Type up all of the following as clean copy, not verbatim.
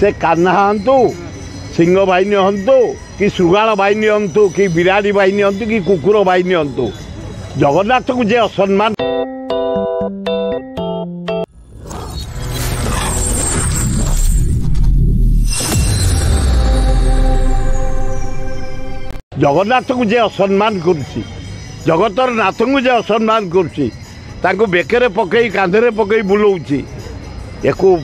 से कान्हा हंतु सिंह बाहिनी हंतु कि सुगाल बाहिनी हंतु कि बिराड़ी बाहिनी हंतु कि कुकुर बाहिनी हंतु जगन्नाथ को जे असम्मान जगन्नाथ को जे असम्मान करुछि जगतर नाथ को जे असम्मान करुछि तांको बेकरे पकई कांधरे पकई बुलाऊछि एको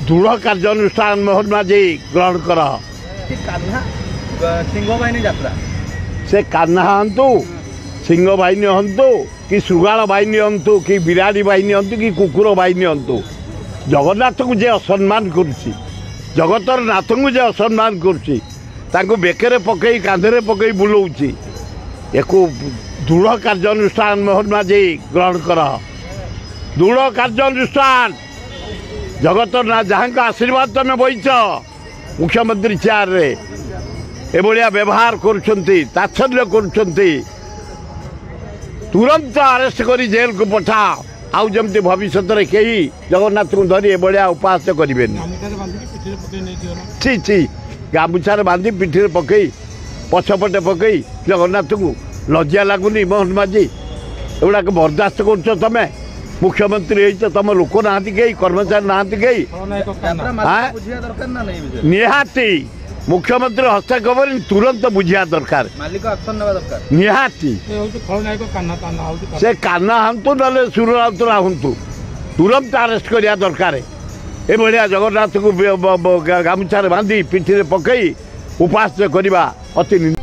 दृढ़ कार्यानुष्ठान मोहन माझी ग्रहण कर सिंह बाहिनी यात्रा से कान्हा हंतु सिंह बाहिनी हंतु कि सुगाल बाहिनी हंतु कि बिराड़ी बाहिनी हंतु कि कुकुर बाहिनी हंतु जगन्नाथ को जे असम्मान करुछि जगतर नाथ को जे असम्मान करुछि तांको बेकरे पकई कांधरे पकई बुलाऊछि एको दृढ़ कार्यानुष्ठान मोहन माझी ग्रहण कर दृढ़ कार्यानुष्ठान जगतर ना जहाँ आशीर्वाद तुम बैच मुख्यमंत्री चेयर रे एभलिया व्यवहार करुछंती तात्सल्य करुछंती तुरंत अरेस्ट करी जेल को पठाओ आउ जमती भविष्य में कहीं जगन्नाथ को धरी एभलिया उपहास करें छि छि गामुछार बांधी पिठी पकई पछपटे पकई जगन्नाथ को लज्जा लगुनि मोहन माझी एगुड़ा बर्दास्त कर तमें मुख्यमंत्री हो तुम लोक ना कहीं कर्मचारी ना कहीं निहाती मुख्यमंत्री हस्तक्षेप तुरंत बुझा दरकार निहाती से कान्हा हंतु ना सुर राउतरा हंतु तुरंत अरेस्ट करिया दरकार ए भलिया जगन्नाथ को गामुछार बांधी पिठी पकई उपहास करवा अति